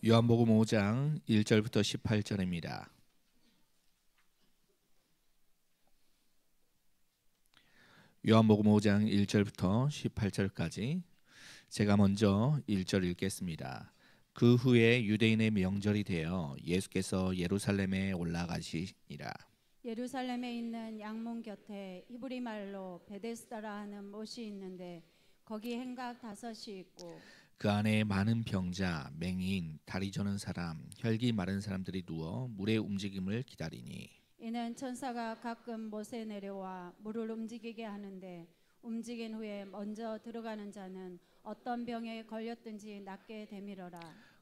요한복음 5장 1절부터 18절입니다. 요한복음 5장 1절부터 18절까지 제가 먼저 1절 읽겠습니다. 그 후에 유대인의 명절이 되어 예수께서 예루살렘에 올라가시니라. 예루살렘에 있는 양문 곁에 히브리 말로 베데스다라 하는 못이 있는데 거기 행각 5이 있고 그 안에 많은 병자, 맹인, 다리 저는 사람, 혈기 마른 사람들이 누워 물의 움직임을 기다리니 이는 천사가 가끔 못에 내려와 물을 움직이게 하는데 움직인 후에 먼저 들어가는 자는 어떤 병에 걸렸든지 낫게 되밀어라.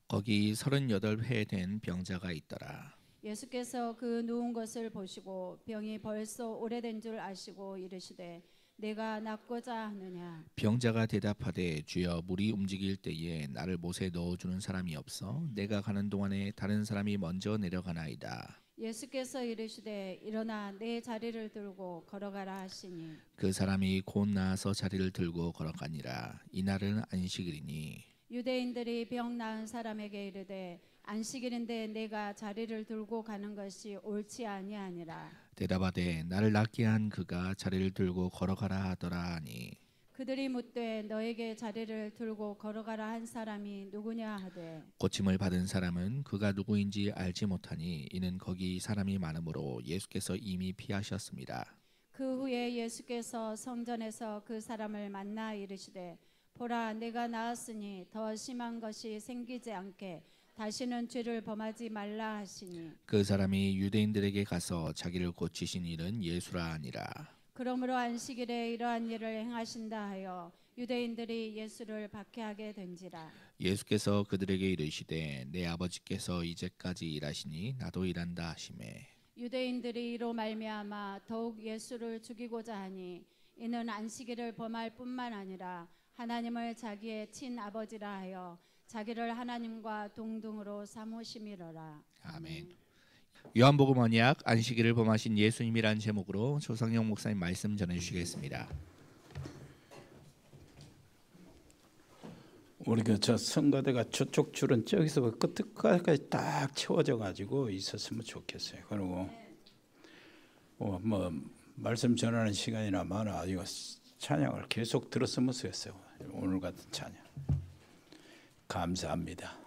거기 38회 된 병자가 있더라. 예수께서 그 누운 것을 보시고 병이 벌써 오래된 줄 아시고 이르시되 내가 낫고자 하느냐. 병자가 대답하되 주여 물이 움직일 때에 나를 못에 넣어주는 사람이 없어 내가 가는 동안에 다른 사람이 먼저 내려가나이다. 예수께서 이르시되 일어나 내 자리를 들고 걸어가라 하시니 그 사람이 곧 나아서 자리를 들고 걸어가니라. 이날은 안식일이니 유대인들이 병 나은 사람에게 이르되 안식일인데 내가 자리를 들고 가는 것이 옳지 아니하니라. 대답하되 나를 낫게 한 그가 자리를 들고 걸어가라 하더라 하니 그들이 묻되 너에게 자리를 들고 걸어가라 한 사람이 누구냐 하되 고침을 받은 사람은 그가 누구인지 알지 못하니 이는 거기 사람이 많으므로 예수께서 이미 피하셨습니다. 그 후에 예수께서 성전에서 그 사람을 만나 이르시되 보라 내가 나았으니 더 심한 것이 생기지 않게 다시는 죄를 범하지 말라 하시니 그 사람이 유대인들에게 가서 자기를 고치신 일은 예수라 하니라. 그러므로 안식일에 이러한 일을 행하신다 하여 유대인들이 예수를 박해하게 된지라. 예수께서 그들에게 이르시되 내 아버지께서 이제까지 일하시니 나도 일한다 하시매 유대인들이 이로 말미암아 더욱 예수를 죽이고자 하니 이는 안식일을 범할 뿐만 아니라 하나님을 자기의 친아버지라 하여 자기를 하나님과 동등으로 삼으심이로라. 아멘. 요한복음 언약 안식일을 범하신 예수님이라는 제목으로 조상영 목사님 말씀 전해주시겠습니다. 우리 저 성가대가 저쪽 줄은 저기서 끝까지 딱 채워져 가지고 있었으면 좋겠어요. 그리고 뭐 말씀 전하는 시간이나 많아 이거 찬양을 계속 들었으면 좋겠어요. 오늘 같은 찬양 감사합니다.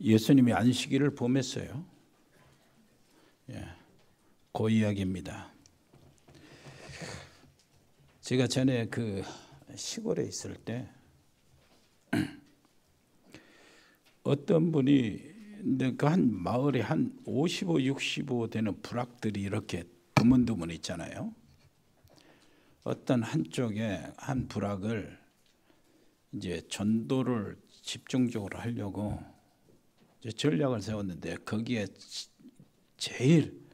예수님이 안식일을 범했어요. 그 이야기입니다. 제가 전에 그 시골에 있을 때 어떤 분이 그 한 마을에 한 55, 65 되는 부락들이 이렇게 드문드문 있잖아요. 어떤 한쪽에 한 부락을 이제 전도를 집중적으로 하려고 이제 전략을 세웠는데 거기에 제일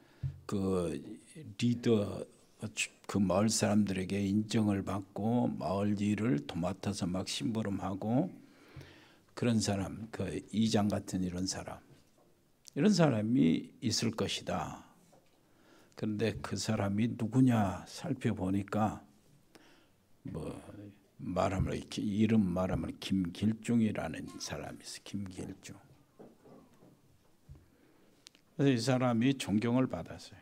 그 리더 그 마을 사람들에게 인정을 받고 마을 일을 도맡아서 막 심부름하고 그런 사람, 그 이장 같은 이런 사람이 있을 것이다. 그런데 그 사람이 누구냐 살펴보니까 뭐 이름 말하면 김길중이라는 사람이 있어. 김길중. 그래서 이 사람이 존경을 받았어요.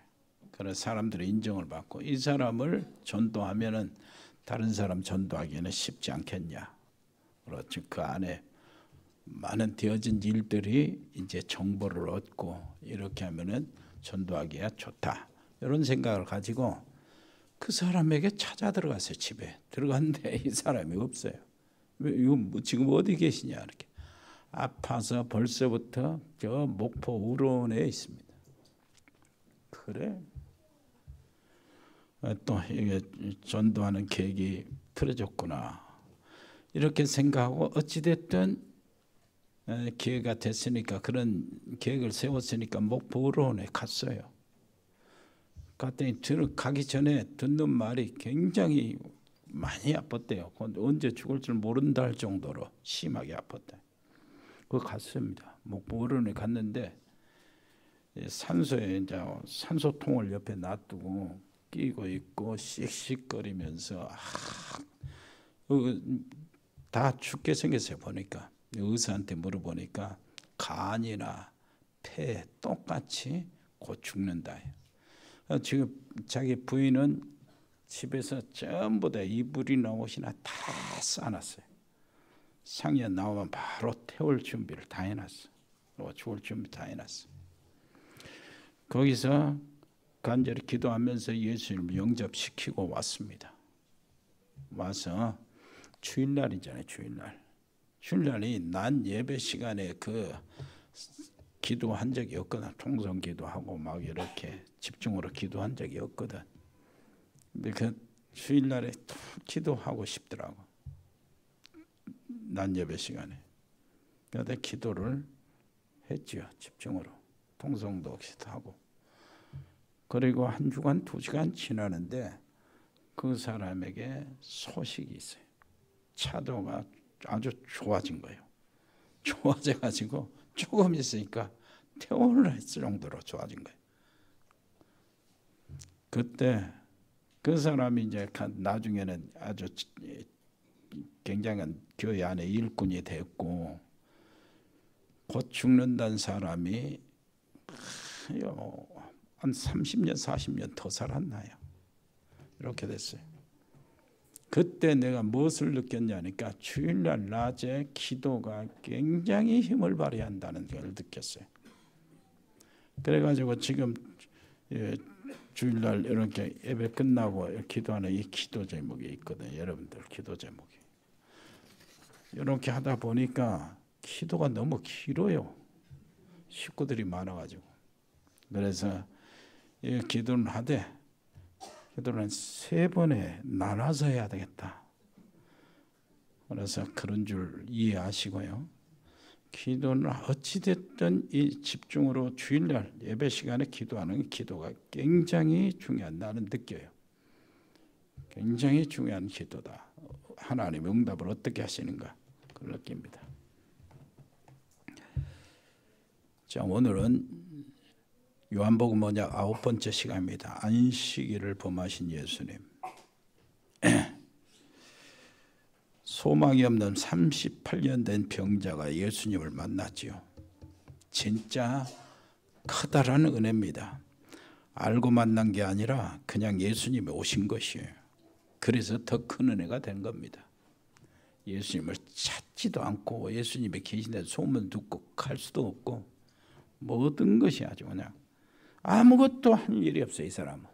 그런 사람들의 인정을 받고 이 사람을 전도하면은 다른 사람 전도하기에는 쉽지 않겠냐. 그렇죠. 그 안에 많은 되어진 일들이 이제 정보를 얻고 이렇게 하면은 전도하기가 좋다. 이런 생각을 가지고 그 사람에게 찾아 들어갔어요. 집에 들어갔는데 이 사람이 없어요. 이거 지금 어디 계시냐 이렇게. 아파서 벌써부터 저 목포 우론에 있습니다. 그래. 또 이게 전도하는 계획이 틀어졌구나. 이렇게 생각하고 어찌됐든 기회가 됐으니까 그런 계획을 세웠으니까 목포 우론에 갔어요. 갔더니 가기 전에 듣는 말이 굉장히 많이 아팠대요. 언제 죽을 줄 모른다 할 정도로 심하게 아팠대. 그거 갔습니다. 목포우론에 갔는데 산소에 이제 산소통을 옆에 놔두고 끼고 있고 씩씩거리면서 다 죽게 생겼어요. 보니까 의사한테 물어보니까 간이나 폐 똑같이 곧 죽는다. 지금 자기 부인은 집에서 전부 다 이불이나 옷이나 다 싸놨어요. 상여 나오면 바로 태울 준비를 다 해놨어. 죽을 준비 다 해놨어. 거기서 간절히 기도하면서 예수님을 영접시키고 왔습니다. 와서 주일날이잖아요. 주일날이 난 예배 시간에 그 기도한 적이 없거든. 통성 기도하고 막 이렇게 집중으로 기도한 적이 없거든. 근데 그 주일날에 또 기도하고 싶더라고. 난 예배 시간에. 그래서 기도를 했지요. 집중으로. 통성도 기도하고. 그리고 1주간 2시간 지나는데 그 사람에게 소식이 있어요. 차도가 아주 좋아진 거예요. 좋아져가지고 조금 있으니까 퇴원을 했을 정도로 좋아진 거예요. 그때 그 사람이 이제 나중에는 아주 굉장한 교회 안에 일꾼이 됐고 곧 죽는다는 사람이 한 30년 40년 더 살았나요? 이렇게 됐어요. 그때 내가 무엇을 느꼈냐니까 주일날 낮에 기도가 굉장히 힘을 발휘한다는 걸 느꼈어요. 그래가지고 지금 주일날 이렇게 예배 끝나고 기도하는 이 기도 제목이 있거든요. 여러분들 기도 제목이. 이렇게 하다 보니까 기도가 너무 길어요. 식구들이 많아가지고. 그래서 이 기도는 하되 기도는 3번에 나눠서 해야 되겠다. 그래서 그런 줄 이해하시고요. 기도는 어찌됐든 이 집중으로 주일날 예배 시간에 기도하는 기도가 굉장히 중요한 나는 느껴요. 굉장히 중요한 기도다. 하나님 응답을 어떻게 하시는가 그걸 느낍니다. 자, 오늘은 요한복음 5장 9번째 시간입니다. 안식일을 범하신 예수님. 소망이 없는 38년 된 병자가 예수님을 만났지요. 진짜 커다란 은혜입니다. 알고 만난 게 아니라 그냥 예수님이 오신 것이에요. 그래서 더 큰 은혜가 된 겁니다. 예수님을 찾지도 않고 예수님이 계신데 소문 듣고 갈 수도 없고 모든 것이 아주 그냥 아무것도 할 일이 없어요. 이 사람은.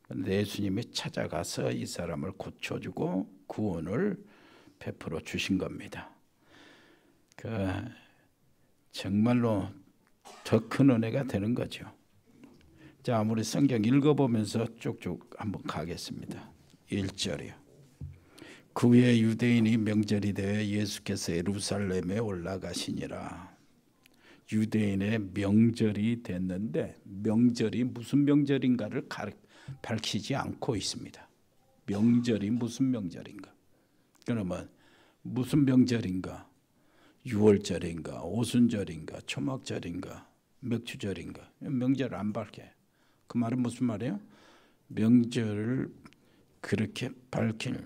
그런데 예수님이 찾아가서 이 사람을 고쳐주고 구원을 베풀어 주신 겁니다. 정말로 더 큰 은혜가 되는 거죠. 자, 우리 성경 읽어보면서 쭉쭉 한번 가겠습니다. 1절이요. 그 후에 유대인이 명절이 되어 예수께서 예루살렘에 올라가시니라. 유대인의 명절이 됐는데 명절이 무슨 명절인가를 밝히지 않고 있습니다. 명절이 무슨 명절인가? 그러면 무슨 명절인가? 유월절인가? 오순절인가? 초막절인가? 맥주절인가? 명절을 안 밝혀요. 그 말은 무슨 말이에요? 명절을 그렇게 밝힐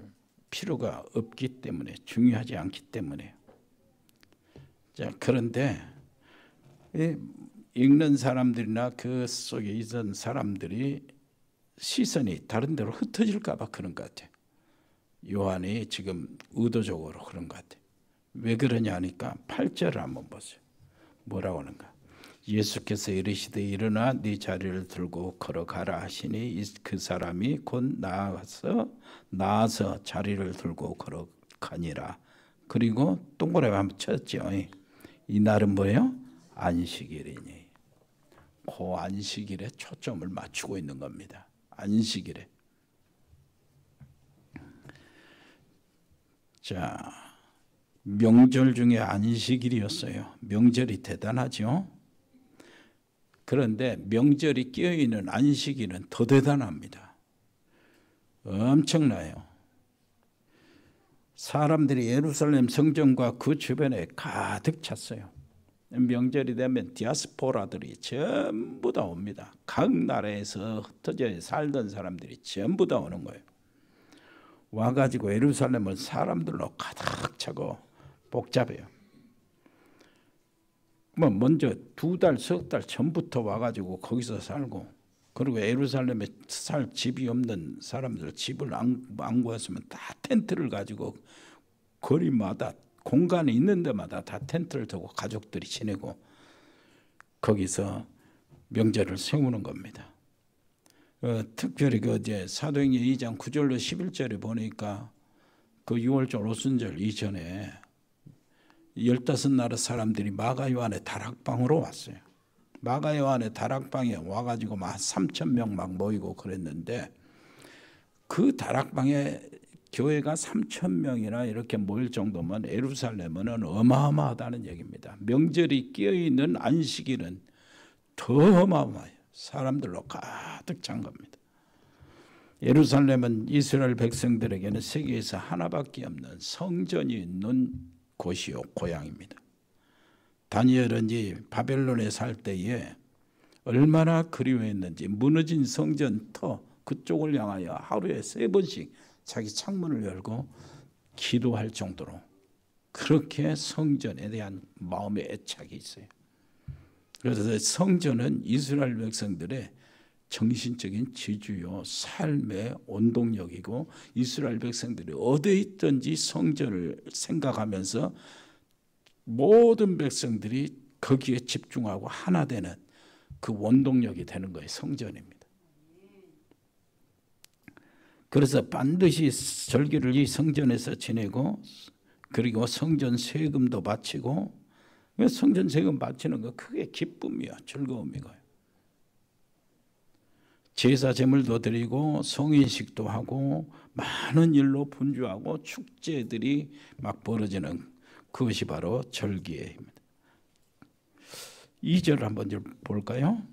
필요가 없기 때문에, 중요하지 않기 때문에. 자, 그런데 읽는 사람들이나 그 속에 있던 사람들이 시선이 다른 데로 흩어질까 봐 그런 것 같아요. 요한이 지금 의도적으로 그런 것 같아요. 왜 그러냐 하니까 8절을 한번 보세요. 뭐라고 하는가? 예수께서 이르시되 일어나 네 자리를 들고 걸어가라 하시니 그 사람이 곧 나아서 자리를 들고 걸어가니라. 그리고 동그라미 한번 쳤죠. 이 날은 뭐예요? 안식일이니. 그 안식일에 초점을 맞추고 있는 겁니다. 안식일에. 자, 명절 중에 안식일이었어요. 명절이 대단하죠. 그런데 명절이 끼어있는 안식일은 더 대단합니다. 엄청나요. 사람들이 예루살렘 성전과 그 주변에 가득 찼어요. 명절이 되면 디아스포라들이 전부 다 옵니다. 각 나라에서 흩어져 살던 사람들이 전부 다 오는 거예요. 와가지고 예루살렘은 사람들로 가득 차고 복잡해요. 뭐 먼저 2달, 3달 전부터 와가지고 거기서 살고, 그리고 예루살렘에 살 집이 없는 사람들 집을 안 구했으면 다 텐트를 가지고 거리마다 공간이 있는 데마다 다 텐트를 두고 가족들이 지내고 거기서 명절을 세우는 겁니다. 특별히 그 이제 사도행전 2장 9절로 11절에 보니까 그 6월절 오순절 이전에 15나라 사람들이 마가 요한의 다락방으로 왔어요. 마가 요한의 다락방에 와가지고 막 3,000명 막 모이고 그랬는데, 그 다락방에 교회가 3,000명이나 이렇게 모일 정도면 예루살렘은 어마어마하다는 얘기입니다. 명절이 끼어있는 안식일은 더 어마어마해요. 사람들로 가득 찬 겁니다. 예루살렘은 이스라엘 백성들에게는 세계에서 하나밖에 없는 성전이 있는 곳이요, 고향입니다. 다니엘은 이 바벨론에 살 때에 얼마나 그리워했는지 무너진 성전 터 그쪽을 향하여 하루에 3번씩 자기 창문을 열고 기도할 정도로 그렇게 성전에 대한 마음의 애착이 있어요. 그래서 성전은 이스라엘 백성들의 정신적인 지주요 삶의 원동력이고, 이스라엘 백성들이 어디에 있든지 성전을 생각하면서 모든 백성들이 거기에 집중하고 하나 되는 그 원동력이 되는 거예요. 성전입니다. 그래서 반드시 절기를 이 성전에서 지내고, 그리고 성전 세금도 바치고, 성전 세금 바치는 거 크게 기쁨이야, 즐거움이고요. 제사 제물도 드리고 성인식도 하고 많은 일로 분주하고 축제들이 막 벌어지는 그것이 바로 절기입니다. 2절 한번 볼까요?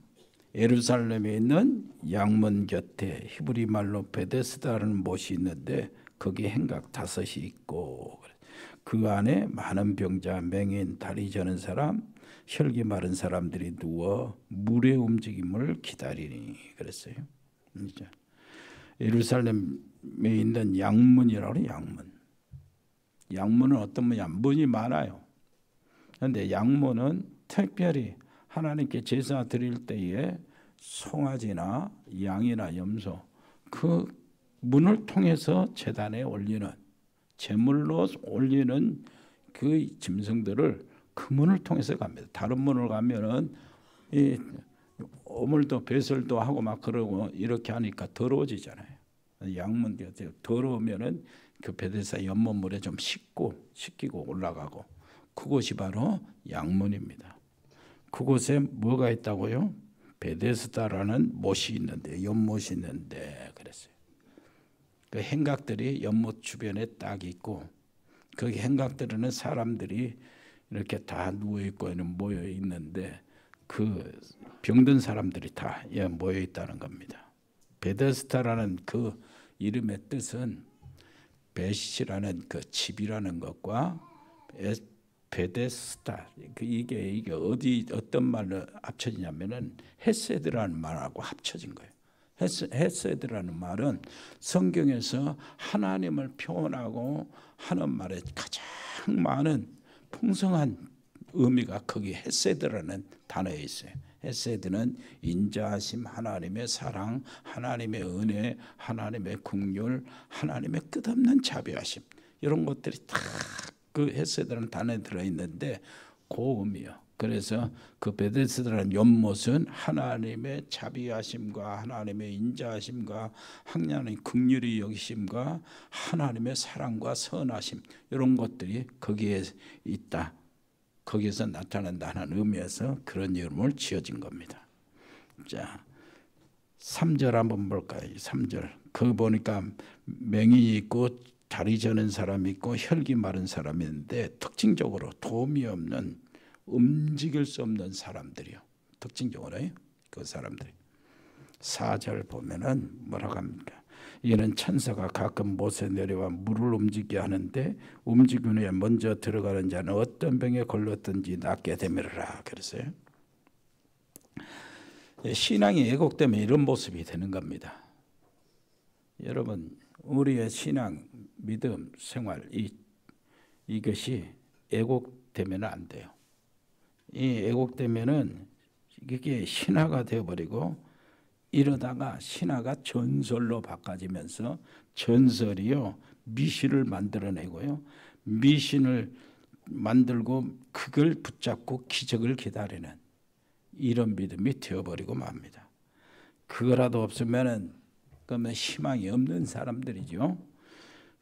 예루살렘에 있는 양문 곁에 히브리 말로 베데스다라는 못이 있는데 거기 행각 5이 있고, 그 안에 많은 병자, 맹인, 다리 저는 사람, 혈기 마른 사람들이 누워 물의 움직임을 기다리니 그랬어요. 예루살렘에 있는 양문이라고 해요. 양문. 양문은 어떤 문이냐? 문이 많아요. 그런데 양문은 특별히 하나님께 제사 드릴 때에 송아지나 양이나 염소 그 문을 통해서 제단에 올리는, 제물로 올리는 그 짐승들을 그 문을 통해서 갑니다. 다른 문을 가면은 이 오물도 배설도 하고 막 그러고 이렇게 하니까 더러워지잖아요. 양문 곁에 더러우면은 그 베데스다 연못물에 좀 씻기고 올라가고, 그곳이 바로 양문입니다. 그곳에 뭐가 있다고요? 베데스다라는 못이 있는데, 연못이 있는데 그랬어요. 그 행각들이 연못 주변에 딱 있고, 그 행각들에는 사람들이 이렇게 다 누워 있고 모여 있는데 그 병든 사람들이 다 모여 있다는 겁니다. 베데스다라는 그 이름의 뜻은 베시라는 그 집이라는 것과 베데스다, 이게 어떤 말로 합쳐지냐면은 헤세드라는 말하고 합쳐진 거예요. 헤세드라는 말은 성경에서 하나님을 표현하고 하는 말에 가장 많은 풍성한 의미가 거기 헤세드라는 단어에 있어요. 헤세드는 인자하심, 하나님의 사랑, 하나님의 은혜, 하나님의 긍휼, 하나님의 끝없는 자비하심, 이런 것들이 다 그 헤세드라는 단어에 들어있는데 그 의미요. 그래서 그 베데스다라는 연못은 하나님의 자비하심과 하나님의 인자하심과 하나님의 긍휼히 여기심과 하나님의 사랑과 선하심, 이런 것들이 거기에 있다, 거기에서 나타난다는 의미에서 그런 이름을 지어진 겁니다. 자, 3절 한번 볼까요? 3절. 거기 보니까 맹인이 있고 다리 저는 사람이 있고 혈기 마른 사람이 있는데, 특징적으로 도움이 없는, 움직일 수 없는 사람들이요. 특징적으로요. 그 사람들이. 4절 보면은 뭐라고 합니까? 이는 천사가 가끔 못에 내려와 물을 움직이게 하는데 움직이는 후에 먼저 들어가는 자는 어떤 병에 걸렸든지 낫게 되밀어라 그랬어요. 신앙이 왜곡되면 이런 모습이 되는 겁니다. 여러분, 우리의 신앙, 믿음, 생활 이것이 애곡되면 안 돼요. 이 애곡되면은 이게 신화가 되어버리고 이러다가 신화가 전설로 바꿔지면서 전설이요 미신을 만들어내고요 미신을 만들고 그걸 붙잡고 기적을 기다리는 이런 믿음이 되어버리고 맙니다. 그거라도 없으면은 그러면 희망이 없는 사람들이죠.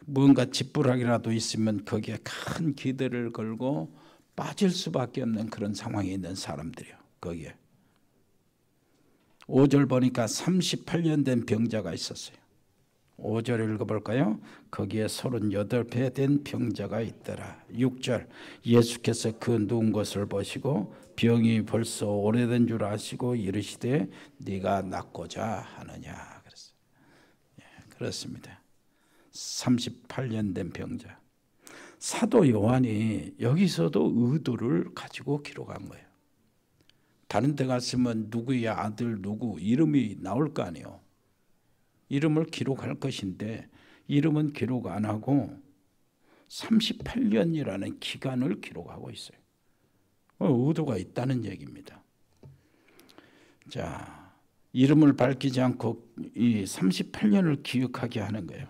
뭔가 지푸라기라도 있으면 거기에 큰 기대를 걸고 빠질 수밖에 없는 그런 상황에 있는 사람들이요. 거기에 5절 보니까 38년 된 병자가 있었어요. 5절 읽어볼까요? 거기에 38배 된 병자가 있더라. 6절 예수께서 그 누운 것을 보시고 병이 벌써 오래된 줄 아시고 이르시되 네가 낫고자 하느냐 그랬어요. 예, 그렇습니다. 38년 된 병자. 사도 요한이 여기서도 의도를 가지고 기록한 거예요. 다른 데 갔으면 누구의 아들 누구 이름이 나올 거 아니에요. 이름을 기록할 것인데 이름은 기록 안 하고 38년이라는 기간을 기록하고 있어요. 의도가 있다는 얘기입니다. 자, 이름을 밝히지 않고 이 38년을 기억하게 하는 거예요.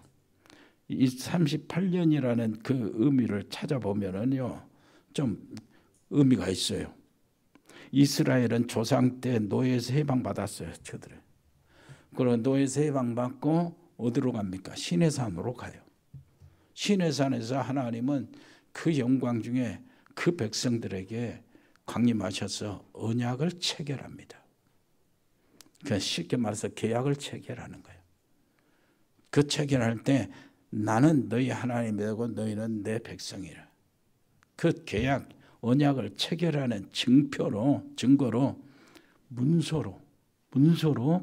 이 38년이라는 그 의미를 찾아보면은요, 좀 의미가 있어요. 이스라엘은 조상 때 노예에서 해방받았어요. 저들은. 그리고 노예에서 해방받고 어디로 갑니까? 시내산으로 가요. 시내산에서 하나님은 그 영광 중에 그 백성들에게 강림하셔서 언약을 체결합니다. 그러니까 쉽게 말해서 계약을 체결하는 거예요. 그 체결할 때 나는 너희 하나님이고 너희는 내 백성이라. 그 계약, 언약을 체결하는 증거로 문서로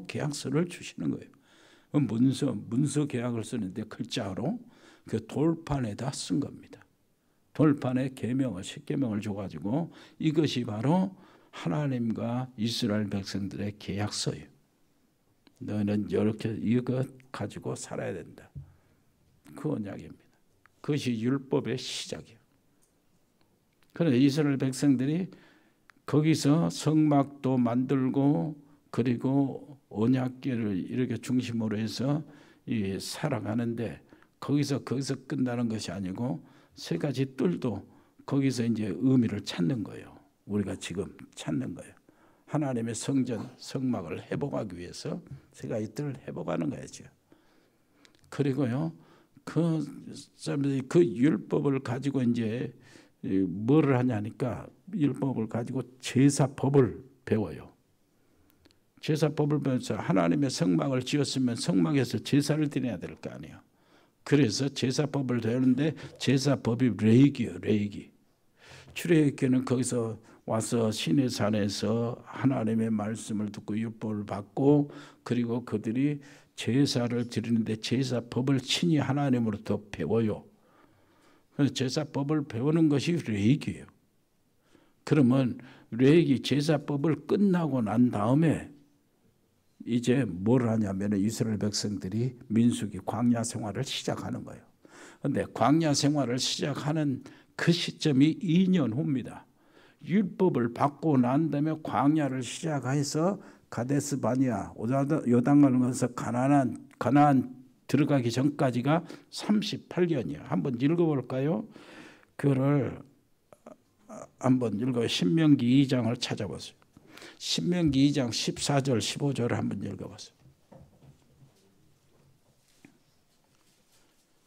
계약서를 주시는 거예요. 문서 계약을 쓰는데 글자로 그 돌판에다 쓴 겁니다. 돌판에 계명을 10계명을 줘가지고 이것이 바로 하나님과 이스라엘 백성들의 계약서예요. 너희는 이렇게 이것 가지고 살아야 된다. 그 언약입니다. 그것이 율법의 시작이에요. 그래서 이스라엘 백성들이 거기서 성막도 만들고 그리고 언약궤를 이렇게 중심으로 해서 살아가는데 거기서 끝나는 것이 아니고 세 가지 뜰도 거기서 이제 의미를 찾는 거예요. 우리가 지금 찾는 거예요. 하나님의 성전, 성막을 회복하기 위해서 세 가지 뜰을 회복하는 거죠. 그리고요, 그 율법을 가지고 이제 뭐를 하냐니까 율법을 가지고 제사법을 배워요. 제사법을 배워서 하나님의 성막을 지었으면 성막에서 제사를 드려야 될 거 아니에요. 그래서 제사법을 배우는데 제사법이 레위기예요. 레위기. 출애굽기는 거기서 와서 시내산에서 하나님의 말씀을 듣고 율법을 받고 그리고 그들이 제사를 드리는데 제사법을 친히 하나님으로부터 배워요. 그래서 제사법을 배우는 것이 레위기예요. 그러면 레위기 제사법을 끝나고 난 다음에 이제 뭘 하냐면 이스라엘 백성들이 민수기 광야 생활을 시작하는 거예요. 그런데 광야 생활을 시작하는 그 시점이 2년 후입니다. 율법을 받고 난 다음에 광야를 시작해서 가데스 바니아 요단강을 건너서 가나안 들어가기 전까지가 38년이에요. 한번 읽어볼까요? 그거를 한번 읽어요. 신명기 2장을 찾아보세요. 신명기 2장 14절 15절을 한번 읽어보세요.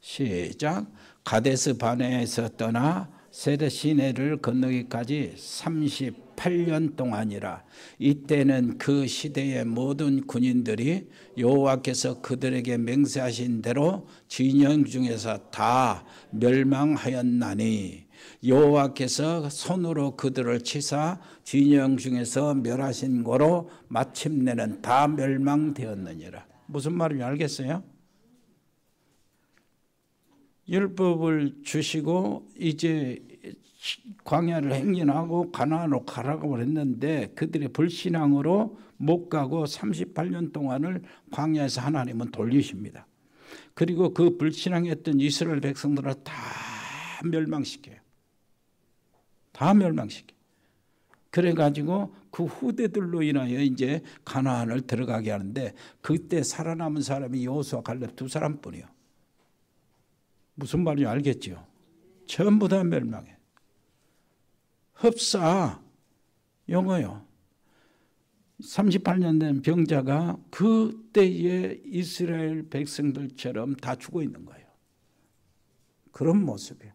시작. 가데스 바네에서 떠나 세레 시내를 건너기까지 38년 동안이라. 이때는 그 시대의 모든 군인들이 여호와께서 그들에게 맹세하신 대로 진영 중에서 다 멸망하였나니 여호와께서 손으로 그들을 치사 진영 중에서 멸하신 거로 마침내는 다 멸망되었느니라. 무슨 말인지 알겠어요? 율법을 주시고 이제 광야를 행진하고 가나안으로 가라고 했는데 그들의 불신앙으로 못 가고 38년 동안을 광야에서 하나님은 돌리십니다. 그리고 그 불신앙했던 이스라엘 백성들을 다 멸망시켜요. 다 멸망시켜. 그래가지고 그 후대들로 인하여 이제 가나안을 들어가게 하는데 그때 살아남은 사람이 여호수아 갈렙 두 사람뿐이요. 무슨 말인지 알겠죠? 전부 다 멸망해. 흡사 영어요. 38년 된 병자가 그때의 이스라엘 백성들처럼 다 죽어 있는 거예요. 그런 모습이에요.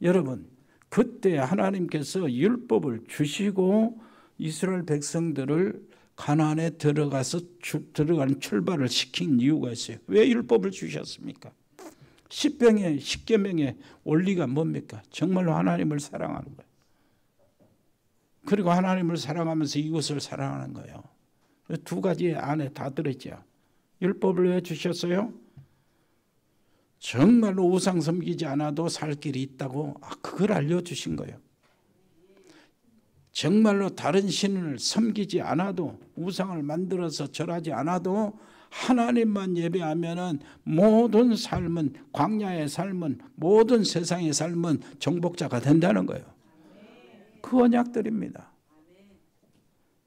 여러분, 그때 하나님께서 율법을 주시고 이스라엘 백성들을 가나안에 들어가는 출발을 시킨 이유가 있어요. 왜 율법을 주셨습니까? 십계명의 원리가 뭡니까? 정말로 하나님을 사랑하는 거예요. 그리고 하나님을 사랑하면서 이웃을 사랑하는 거예요. 두 가지 안에 다 들었죠. 율법을 왜 주셨어요? 정말로 우상 섬기지 않아도 살 길이 있다고 그걸 알려주신 거예요. 정말로 다른 신을 섬기지 않아도 우상을 만들어서 절하지 않아도 하나님만 예배하면은 모든 삶은 광야의 삶은 모든 세상의 삶은 정복자가 된다는 거예요. 그 언약들입니다.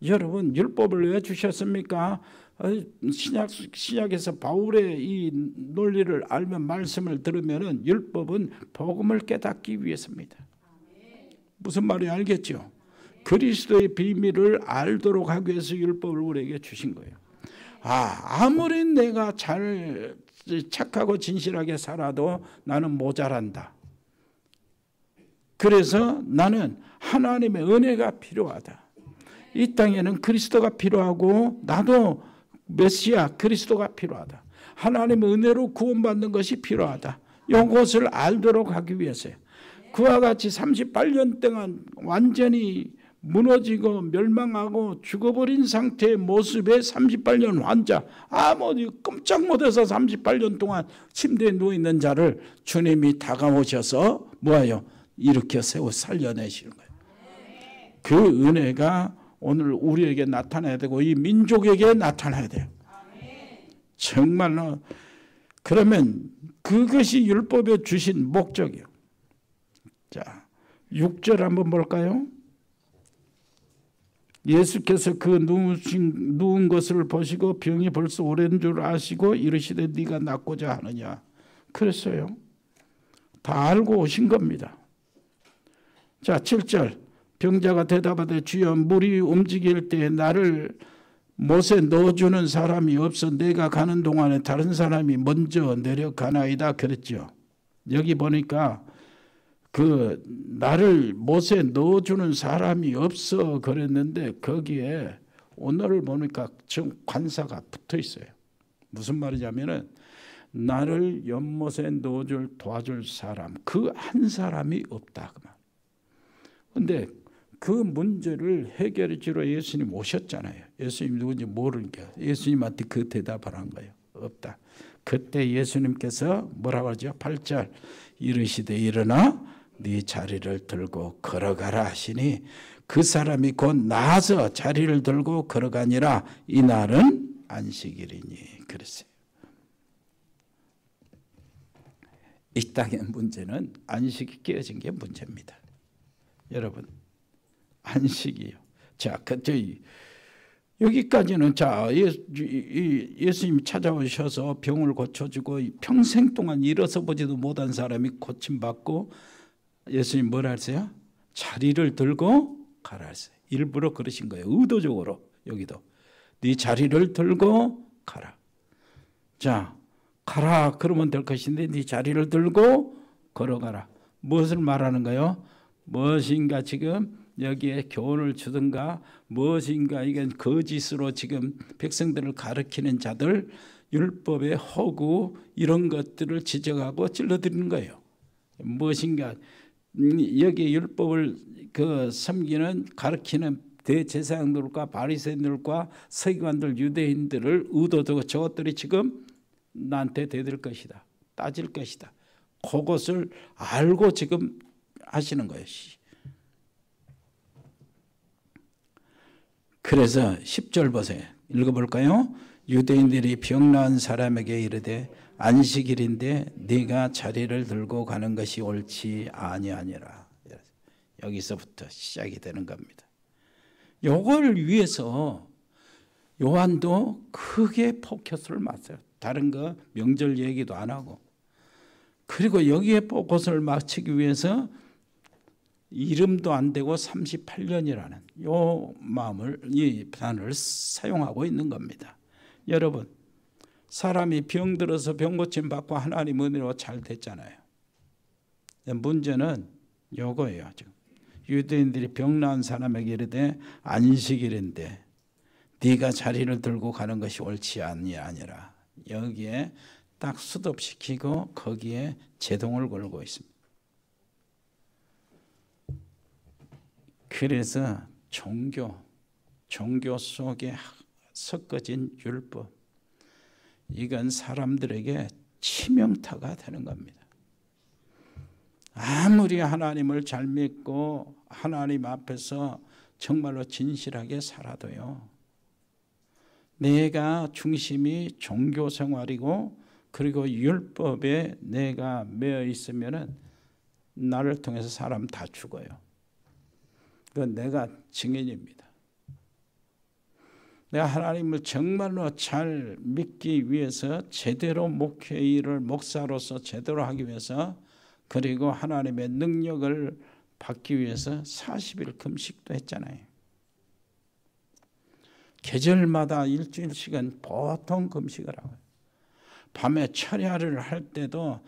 여러분 율법을 왜 주셨습니까? 신약에서 바울의 이 논리를 알면 말씀을 들으면은 율법은 복음을 깨닫기 위해서입니다. 무슨 말인지 알겠죠? 그리스도의 비밀을 알도록 하기 위해서 율법을 우리에게 주신 거예요. 아무리 내가 잘 착하고 진실하게 살아도 나는 모자란다. 그래서 나는 하나님의 은혜가 필요하다. 이 땅에는 그리스도가 필요하고 나도 메시아 그리스도가 필요하다. 하나님의 은혜로 구원받는 것이 필요하다. 이것을 알도록 하기 위해서요. 그와 같이 38년 동안 완전히 무너지고 멸망하고 죽어버린 상태의 모습의 38년 환자, 아무 꼼짝 못해서 38년 동안 침대에 누워있는 자를 주님이 다가오셔서 뭐예요? 일으켜 세워 살려내시는 거예요. 그 은혜가 오늘 우리에게 나타나야 되고 이 민족에게 나타나야 돼요. 정말로. 그러면 그것이 율법에 주신 목적이에요. 자, 6절 한번 볼까요? 예수께서 그 누운 것을 보시고 병이 벌써 오랜 줄 아시고 이르시되 네가 낫고자 하느냐. 그랬어요. 다 알고 오신 겁니다. 자, 7절. 병자가 대답하되 주여 물이 움직일 때 나를 못에 넣어주는 사람이 없어 내가 가는 동안에 다른 사람이 먼저 내려가나이다 그랬죠. 여기 보니까 그 나를 못에 넣어주는 사람이 없어 그랬는데 거기에 오늘을 보니까 지금 관사가 붙어 있어요. 무슨 말이냐면은 나를 연못에 넣어줄 도와줄 사람 그 한 사람이 없다 그 말. 근데 그 문제를 해결해 주러 예수님 오셨잖아요. 예수님 누군지 모르니까 예수님한테 그 대답을 한 거예요. 없다. 그때 예수님께서 뭐라고 하죠? 8절 이르시되 일어나 네 자리를 들고 걸어가라 하시니 그 사람이 곧 나아서 자리를 들고 걸어가니라. 이날은 안식일이니 그랬어요. 이 땅의 문제는 안식이 깨어진 게 문제입니다. 여러분 안식이요. 자, 여기까지는 자 예수님이 찾아오셔서 병을 고쳐주고 평생 동안 일어서 보지도 못한 사람이 고침받고 예수님 뭐라 했어요? 자리를 들고 가라 했어요. 일부러 그러신 거예요. 의도적으로. 여기도 네 자리를 들고 가라. 자, 가라 그러면 될 것인데 네 자리를 들고 걸어가라. 무엇을 말하는가요? 무엇인가 지금 여기에 교훈을 주든가 무엇인가 이건 거짓으로 지금 백성들을 가르치는 자들 율법의 허구 이런 것들을 지적하고 찔러드리는 거예요. 무엇인가 여기 율법을 섬기는 가르치는 대제사장들과 바리새인들과 서기관들 유대인들을 의도적으로 저것들이 지금 나한테 대들 것이다. 따질 것이다. 그것을 알고 지금 하시는 거예요. 그래서 10절 보세요. 읽어볼까요? 유대인들이 병 나은 사람에게 이르되 안식일인데 네가 자리를 들고 가는 것이 옳지 아니하니라. 여기서부터 시작이 되는 겁니다. 요걸 위해서 요한도 크게 포커스를 맞춰요. 다른 거 명절 얘기도 안 하고. 그리고 여기에 포커스를 맞추기 위해서 이름도 안 되고 38년이라는 요 마음을, 이 단어를 사용하고 있는 겁니다. 여러분, 사람이 병들어서 병고침 받고 하나님 은혜로 잘 됐잖아요. 문제는 요거예요. 지금 유대인들이 병 나은 사람에게 이르되 안식일인데 네가 자리를 들고 가는 것이 옳지 아니라, 여기에 딱 수습시키고 거기에 제동을 걸고 있습니다. 그래서 종교 속에 섞어진 율법, 이건 사람들에게 치명타가 되는 겁니다. 아무리 하나님을 잘 믿고 하나님 앞에서 정말로 진실하게 살아도요, 내가 중심이 종교 생활이고 그리고 율법에 내가 매여 있으면은 나를 통해서 사람 다 죽어요. 그건 내가 증인입니다. 내가 하나님을 정말로 잘 믿기 위해서 제대로 목회 일을 목사로서 제대로 하기 위해서, 그리고 하나님의 능력을 받기 위해서 40일 금식도 했잖아요. 계절마다 일주일씩은 보통 금식을 하고요. 밤에 철야를 할 때도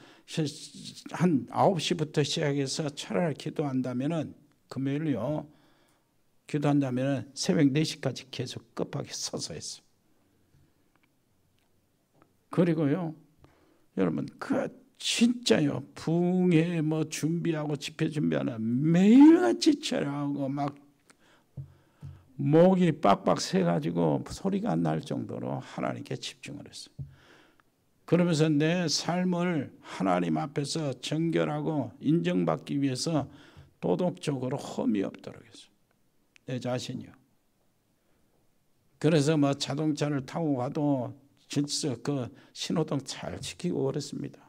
한 9시부터 시작해서 철야를 기도한다면은, 금요일요 기도한다면 새벽 4시까지 계속 급하게 서서 했어요. 그리고요, 여러분, 진짜요, 부흥회 뭐 준비하고 집회 준비하는 매일같이 철야하고 막 목이 빡빡 새가지고 소리가 안 날 정도로 하나님께 집중을 했어요. 그러면서 내 삶을 하나님 앞에서 정결하고 인정받기 위해서 도덕적으로 흠이 없도록 했어요. 내 자신이요. 그래서 뭐 자동차를 타고 가도 진짜 그 신호등 잘 지키고 그랬습니다.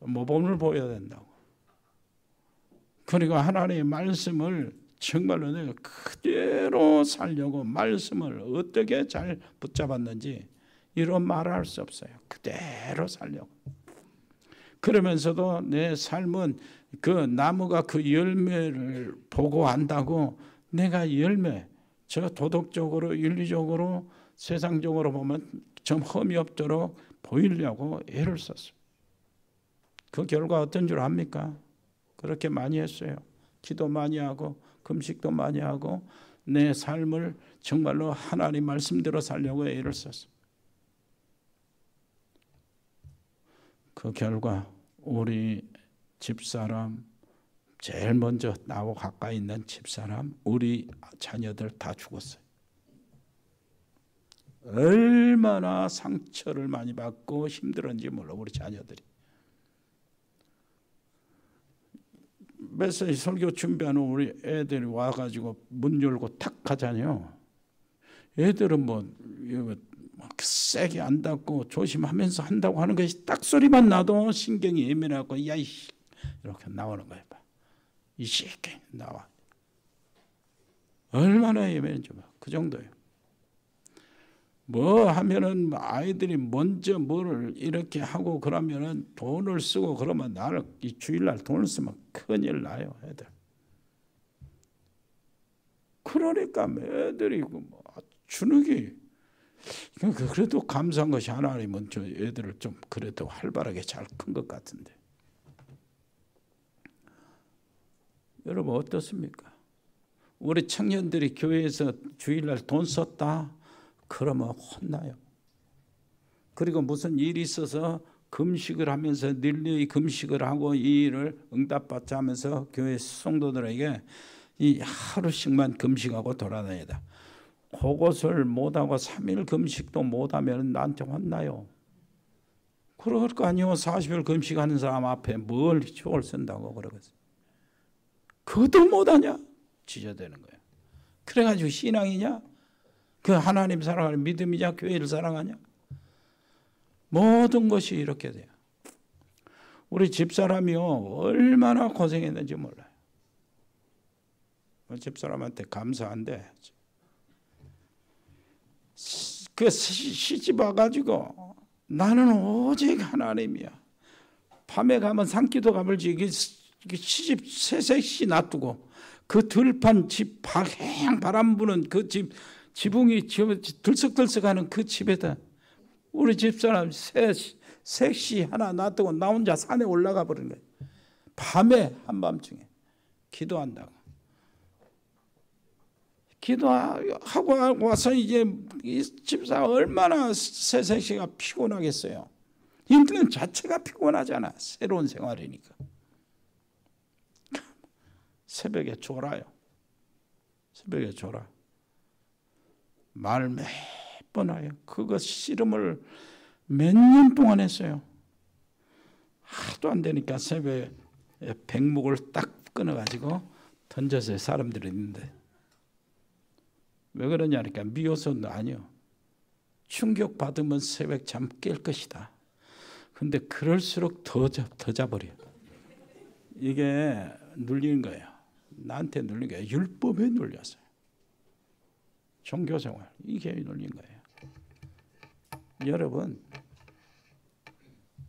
모범을 보여야 된다고. 그리고 하나님의 말씀을 정말로 내가 그대로 살려고, 말씀을 어떻게 잘 붙잡았는지 이런 말할 수 없어요. 그대로 살려고. 그러면서도 내 삶은 그 나무가 그 열매를 보고 안다고 내가 열매, 저 도덕적으로 윤리적으로 세상적으로 보면 좀 흠이 없도록 보이려고 애를 썼어요. 그 결과 어떤 줄 압니까? 그렇게 많이 했어요. 기도 많이 하고 금식도 많이 하고 내 삶을 정말로 하나님 말씀대로 살려고 애를 썼어요. 그 결과 우리 집사람, 제일 먼저 나하고 가까이 있는 집사람, 우리 자녀들 다 죽었어요. 얼마나 상처를 많이 받고 힘들었는지 몰라, 우리 자녀들이. 메시지 설교 준비하는 우리 애들이 와가지고 문 열고 탁 하잖아요. 애들은 뭐 막 세게 안 닫고 조심하면서 한다고 하는 것이 딱 소리만 나도 신경이 예민하고 야이 이렇게 나오는 거예요. 이 새끼 나와. 얼마나 예민한지 그 정도예요. 뭐 하면은 아이들이 먼저 뭐를 이렇게 하고 그러면은 돈을 쓰고 그러면 나를 이 주일날 돈을 쓰면 큰일 나요, 애들. 그러니까 애들이 뭐 주눅이. 그래도 감사한 것이 하나님은 저 애들을 좀 그래도 활발하게 잘 큰 것 같은데. 여러분 어떻습니까? 우리 청년들이 교회에서 주일날 돈 썼다 그러면 혼나요. 그리고 무슨 일이 있어서 금식을 하면서 닐리 금식을 하고 이 일을 응답받자 하면서 교회 성도들에게 이 하루씩만 금식하고 돌아다니다. 그것을 못하고 3일 금식도 못하면 나한테 혼나요. 그럴 거 아니요. 40일 금식하는 사람 앞에 뭘 조를 쓴다고 그러겠어요. 그것도 못하냐? 지저대는 거예요. 그래가지고 신앙이냐? 그 하나님 사랑하는 믿음이냐? 교회를 사랑하냐? 모든 것이 이렇게 돼요. 우리 집사람이요 얼마나 고생했는지 몰라요. 집사람한테 감사한데 그 시집 와가지고 나는 오직 하나님이야. 밤에 가면 산기도 가물지 시집 새색시 놔두고 그 들판 집 행 바람 부는 그 집 지붕이 들썩들썩하는 그 집에다 우리 집사람 색시 하나 놔두고 나 혼자 산에 올라가 버린 거예요. 밤에 한밤중에 기도한다고. 기도하고 와서 이제 이 집사 얼마나 새색시가 피곤하겠어요. 힘든 자체가 피곤하잖아. 새로운 생활이니까. 새벽에 졸아요. 새벽에 졸아. 말 몇 번 해요. 그거 씨름을 몇 년 동안 했어요. 하도 안 되니까 새벽에 백목을 딱 끊어가지고 던져서 사람들이 있는데 왜 그러냐니까 미워서는 아니요. 충격받으면 새벽 잠 깰 것이다. 근데 그럴수록 더 자버려. 이게 눌리는 거예요. 나한테 눌린 거예요. 율법에 눌렸어요. 종교생활 이게 눌린 거예요. 여러분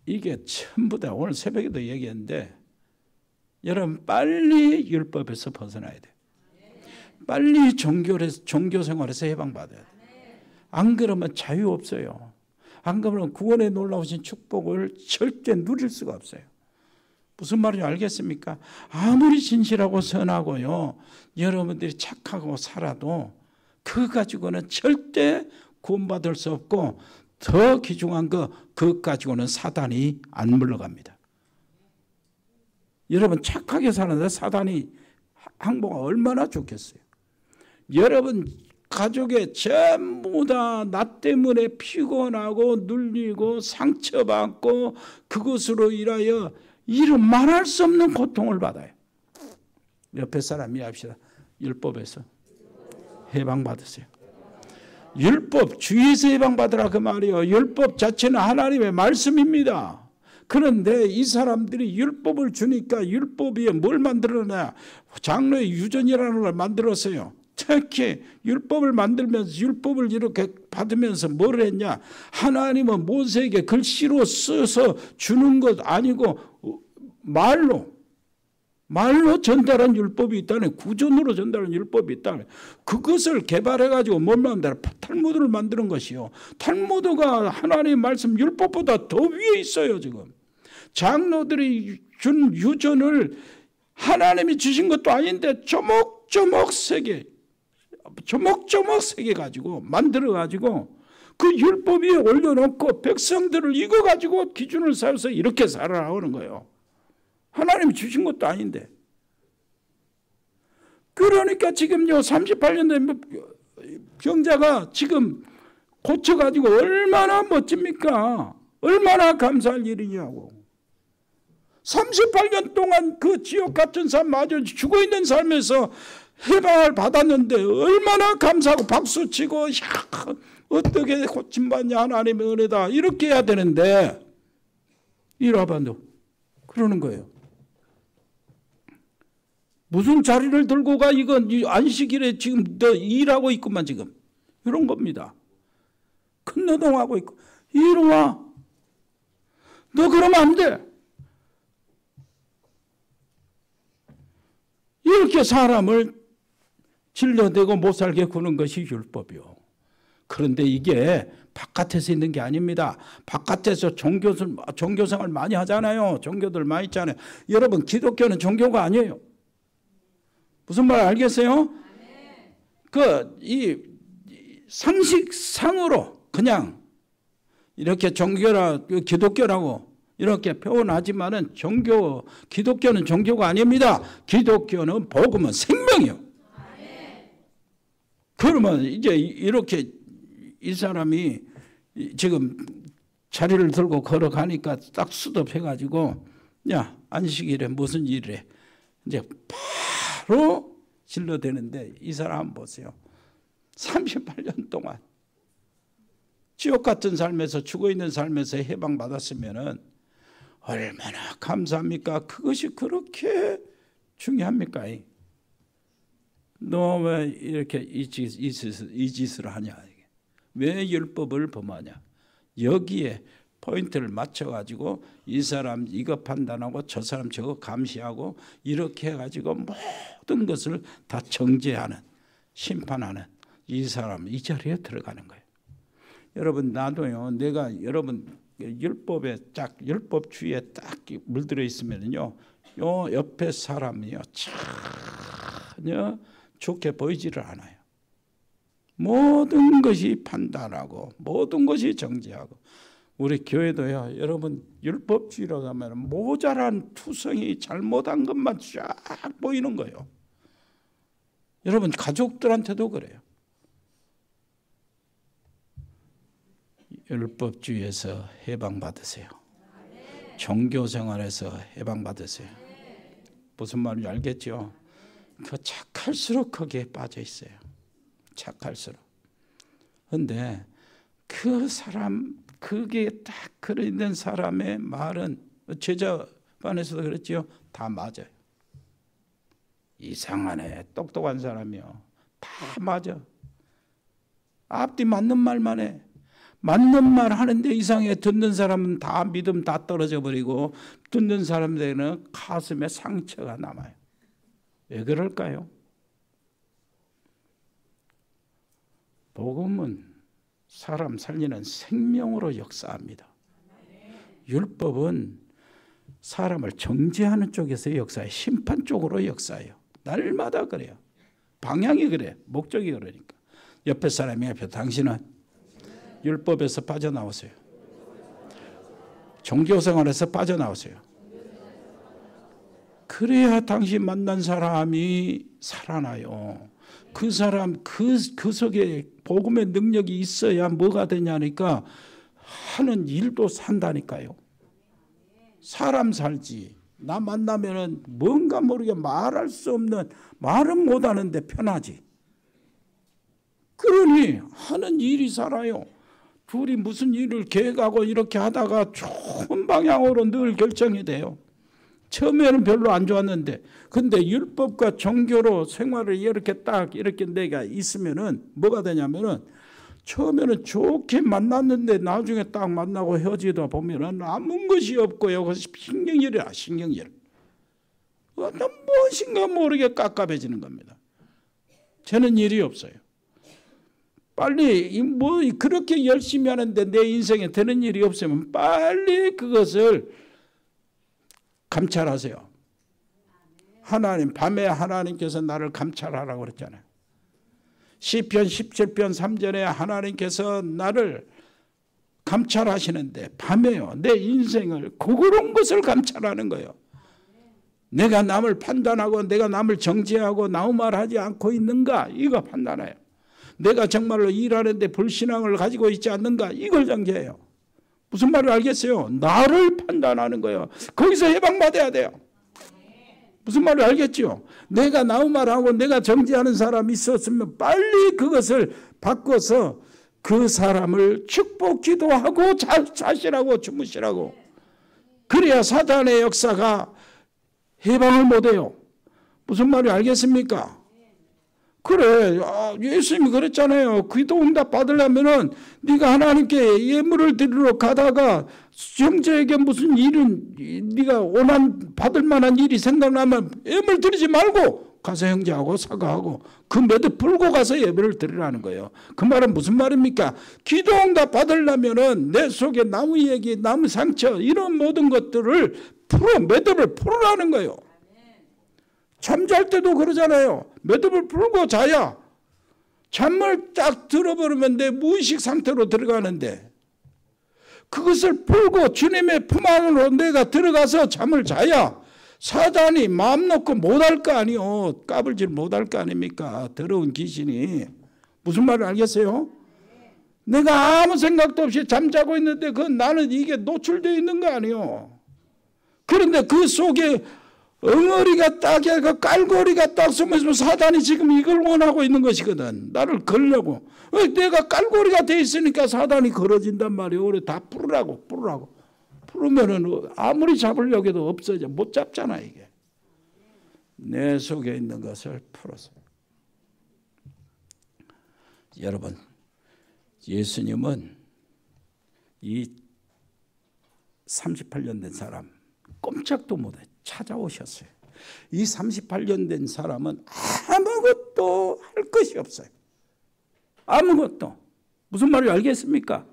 이게 전부 다 오늘 새벽에도 얘기했는데 여러분 빨리 율법에서 벗어나야 돼요. 빨리 종교생활에서 해방받아야 돼요. 안 그러면 자유 없어요. 안 그러면 구원에 놀라우신 축복을 절대 누릴 수가 없어요. 무슨 말인지 알겠습니까? 아무리 진실하고 선하고요 여러분들이 착하고 살아도 그거 가지고는 절대 구원받을 수 없고 더 귀중한 그것 가지고는 사단이 안 물러갑니다. 여러분 착하게 사는데 사단이 항복가 얼마나 좋겠어요. 여러분 가족에 전부 다 나 때문에 피곤하고 눌리고 상처받고 그것으로 인하여 이런 말할 수 없는 고통을 받아요. 옆에 사람 이해합시다. 율법에서 해방받으세요. 율법 주의에서 해방받으라 그 말이에요. 율법 자체는 하나님의 말씀입니다. 그런데 이 사람들이 율법을 주니까 율법이 뭘 만들어내냐. 장로의 유전이라는 걸 만들었어요. 특히 율법을 만들면서 율법을 이렇게 받으면서 뭘 했냐. 하나님은 모세에게 글씨로 써서 주는 것 아니고 말로 전달한 율법이 있다네. 구전으로 전달한 율법이 있다네. 그것을 개발해가지고 뭘 만들어? 탈무드를 만드는 것이요. 탈무드가 하나님의 말씀 율법보다 더 위에 있어요. 지금 장로들이 준 유전을 하나님이 주신 것도 아닌데 조목조목 세개 가지고 만들어가지고 그 율법 위에 올려놓고 백성들을 이거 가지고 기준을 세워서 이렇게 살아나오는 거예요. 하나님이 주신 것도 아닌데. 그러니까 지금요 38년 된 병자가 지금 고쳐가지고 얼마나 멋집니까? 얼마나 감사할 일이냐고. 38년 동안 그 지옥 같은 삶마저 죽어있는 삶에서 해방을 받았는데 얼마나 감사하고 박수치고 어떻게 고침받냐 하나님의 은혜다 이렇게 해야 되는데 이라반도 그러는 거예요. 무슨 자리를 들고 가 이건 안식일에 지금 너 일하고 있구만 지금 이런 겁니다. 큰 노동하고 있고 이리 와. 너 그러면 안 돼. 이렇게 사람을 질러대고 못 살게 구는 것이 율법이요. 그런데 이게 바깥에서 있는 게 아닙니다. 바깥에서 종교생활 많이 하잖아요. 종교들 많이 있잖아요. 여러분 기독교는 종교가 아니에요. 무슨 말 알겠어요? 이 상식상으로 그냥 이렇게 기독교라고 이렇게 표현하지만은 기독교는 종교가 아닙니다. 기독교는 복음은 생명이요. 그러면 이제 이렇게 이 사람이 지금 자리를 들고 걸어가니까 딱 수습해가지고 야 안식일에 무슨 일이래. 이제 바로 질러대는데 이 사람 한번 보세요. 38년 동안 지옥 같은 삶에서 죽어있는 삶에서 해방받았으면 얼마나 감사합니까? 그것이 그렇게 중요합니까? 너 왜 이렇게 이 짓을 하냐? 왜 율법을 범하냐? 여기에 포인트를 맞춰가지고 이 사람 이거 판단하고 저 사람 저거 감시하고 이렇게 해가지고 모든 것을 다 정죄하는, 심판하는 이 사람 이 자리에 들어가는 거예요. 여러분 나도요, 내가 여러분 율법에 딱 율법주의에 딱 물들어 있으면요, 요 옆에 사람이요 전혀 좋게 보이지를 않아요. 모든 것이 판단하고 모든 것이 정죄하고. 우리 교회도요, 여러분 율법주의로 가면 모자란 투성이 잘못한 것만 쫙 보이는 거예요. 여러분 가족들한테도 그래요. 율법주의에서 해방받으세요. 종교생활에서 해방받으세요. 무슨 말인지 알겠죠? 그 착할수록 거기에 빠져 있어요. 착할수록. 그런데 그 사람, 그게 딱 그런 사람의 말은 제자반에서도 그랬지요. 다 맞아요. 이상하네. 똑똑한 사람이요. 다 맞아. 앞뒤 맞는 말만 해. 맞는 말 하는데 이상해. 듣는 사람은 다 믿음 다 떨어져 버리고 듣는 사람들은 가슴에 상처가 남아요. 왜 그럴까요? 복음은 사람 살리는 생명으로 역사합니다. 율법은 사람을 정죄하는 쪽에서 역사해요. 심판 쪽으로 역사해요. 날마다 그래요. 방향이 그래. 목적이 그러니까. 옆에 사람이 옆에 당신은 율법에서 빠져나오세요. 종교생활에서 빠져나오세요. 그래야 당신 만난 사람이 살아나요. 그 사람 그 속에 복음의 능력이 있어야 뭐가 되냐니까 하는 일도 산다니까요. 사람 살지. 나 만나면은 뭔가 모르게 말할 수 없는, 말은 못하는데 편하지. 그러니 하는 일이 살아요. 둘이 무슨 일을 계획하고 이렇게 하다가 좋은 방향으로 늘 결정이 돼요. 처음에는 별로 안 좋았는데, 근데 율법과 종교로 생활을 이렇게 딱 이렇게 내가 있으면은 뭐가 되냐면은 처음에는 좋게 만났는데 나중에 딱 만나고 헤어지다 보면은 남은 것이 없고요. 그래서 신경질이야, 신경질. 너무 무엇인가 모르게 깝깝해지는 겁니다. 저는 일이 없어요. 빨리 뭐 그렇게 열심히 하는데 내 인생에 되는 일이 없으면 빨리 그것을 감찰하세요. 하나님, 밤에 하나님께서 나를 감찰하라고 그랬잖아요. 시편 17편 3절에 하나님께서 나를 감찰하시는데 밤에요. 내 인생을 그런 것을 감찰하는 거예요. 내가 남을 판단하고 내가 남을 정죄하고 나무 말하지 않고 있는가, 이거 판단해요. 내가 정말로 일하는데 불신앙을 가지고 있지 않는가, 이걸 정죄해요. 무슨 말을 알겠어요? 나를 판단하는 거예요. 거기서 해방받아야 돼요. 무슨 말을 알겠죠? 내가 나무 말하고 내가 정죄하는 사람이 있었으면 빨리 그것을 바꿔서 그 사람을 축복 기도하고 자시라고 주무시라고. 그래야 사단의 역사가 해방을 못해요. 무슨 말이 알겠습니까? 그래, 예수님이 그랬잖아요. 기도 응답 받으려면은 네가 하나님께 예물을 드리러 가다가 형제에게 무슨 일은 네가 원한 받을 만한 일이 생각나면 예물 드리지 말고 가서 형제하고 사과하고 그 매듭 풀고 가서 예배를 드리라는 거예요. 그 말은 무슨 말입니까? 기도 응답 받으려면은 내 속에 나무 얘기, 나무 상처 이런 모든 것들을 매듭을 풀으라는 거예요. 잠잘 때도 그러잖아요. 매듭을 풀고 자야. 잠을 딱 들어버리면 내 무의식 상태로 들어가는데 그것을 풀고 주님의 품 안으로 내가 들어가서 잠을 자야 사단이 마음 놓고 못할 거 아니요. 까불질 못할 거 아닙니까? 더러운 귀신이. 무슨 말을 알겠어요? 내가 아무 생각도 없이 잠자고 있는데 나는 이게 노출되어 있는 거 아니요. 그런데 그 속에 엉어리가 딱이야. 그 깔고리가 딱 서면서 사단이 지금 이걸 원하고 있는 것이거든. 나를 걸려고. 내가 깔고리가 돼 있으니까 사단이 걸어진단 말이에요. 그래 다 풀으라고. 풀으면은 아무리 잡으려고 해도 없어져. 못 잡잖아 이게. 내 속에 있는 것을 풀어서. 여러분, 예수님은 이 38년 된 사람 꼼짝도 못해 찾아오셨어요. 이 38년 된 사람은 아무것도 할 것이 없어요. 아무것도. 무슨 말인지 알겠습니까?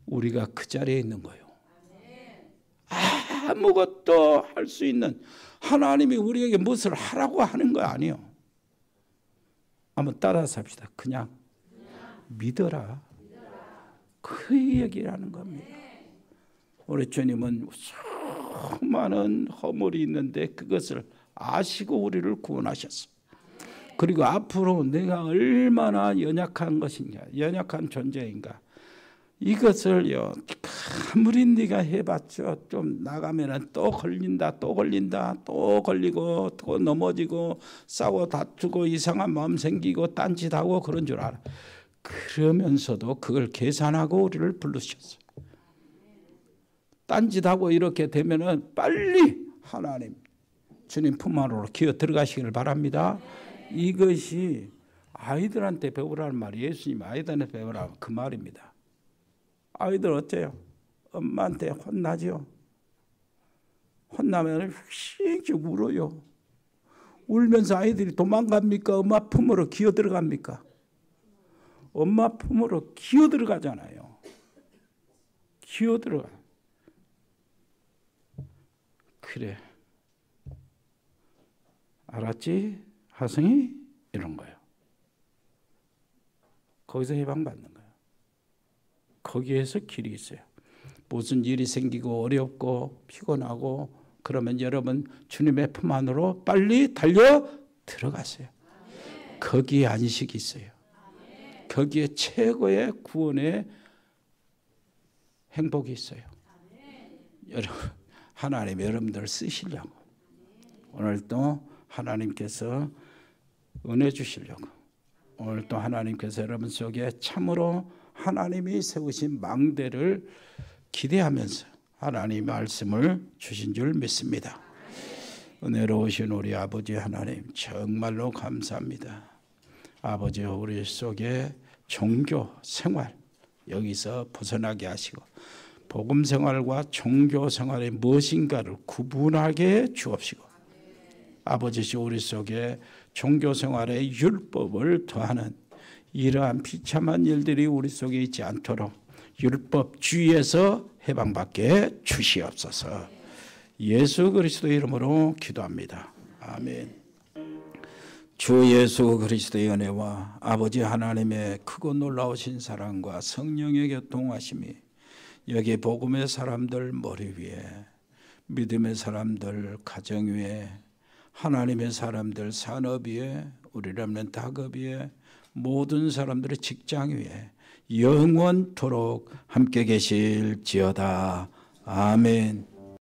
우리가 그 자리에 있는 거예요. 아무것도 할 수 있는, 하나님이 우리에게 무엇을 하라고 하는 거 아니에요. 한번 따라서 합시다. 그냥 믿어라. 그 얘기라는 겁니다. 우리 주님은 수많은 허물이 있는데 그것을 아시고 우리를 구원하셨어. 그리고 앞으로 내가 얼마나 연약한 것인가, 연약한 존재인가, 이것을요 아무리 네가 해봤죠, 좀 나가면은 또 걸린다, 또 걸리고 또 넘어지고 싸워 다투고 이상한 마음 생기고 딴짓하고 그런 줄 알아. 그러면서도 그걸 계산하고 우리를 부르셨어. 딴짓하고 이렇게 되면은 빨리 하나님 주님 품 안으로 기어 들어가시기를 바랍니다. 이것이 아이들한테 배우라는 말이, 예수님 아이들한테 배우라 그 말입니다. 아이들 어때요? 엄마한테 혼나죠. 혼나면 휙 울어요. 울면서 아이들이 도망갑니까? 엄마 품으로 기어 들어갑니까? 엄마 품으로 기어 들어가잖아요. 기어 들어가. 그래. 알았지? 하성이? 이런 거예요. 거기서 해방받는 거예요. 거기에서 길이 있어요. 무슨 일이 생기고 어렵고 피곤하고 그러면 여러분 주님의 품 안으로 빨리 달려 들어가세요. 거기에 안식이 있어요. 거기에 최고의 구원의 행복이 있어요. 여러분, 하나님 여러분들 쓰시려고 오늘 또 하나님께서 은혜 주시려고 오늘 또 하나님께서 여러분 속에 참으로 하나님이 세우신 망대를 기대하면서 하나님 말씀을 주신 줄 믿습니다. 은혜로우신 우리 아버지 하나님 정말로 감사합니다. 아버지 우리 속에 종교 생활 여기서 벗어나게 하시고 복음 생활과 종교 생활의 무엇인가를 구분하게 주옵시고 아버지 우리 속에 종교 생활의 율법을 더하는 이러한 비참한 일들이 우리 속에 있지 않도록 율법주의에서 해방받게 주시옵소서. 예수 그리스도 이름으로 기도합니다. 아멘. 주 예수 그리스도의 은혜와 아버지 하나님의 크고 놀라우신 사랑과 성령의 교통하심이 여기 복음의 사람들 머리 위에, 믿음의 사람들 가정 위에, 하나님의 사람들 산업 위에, 우리 렘넌트 학업 위에, 모든 사람들의 직장 위에 영원토록 함께 계실지어다. 아멘.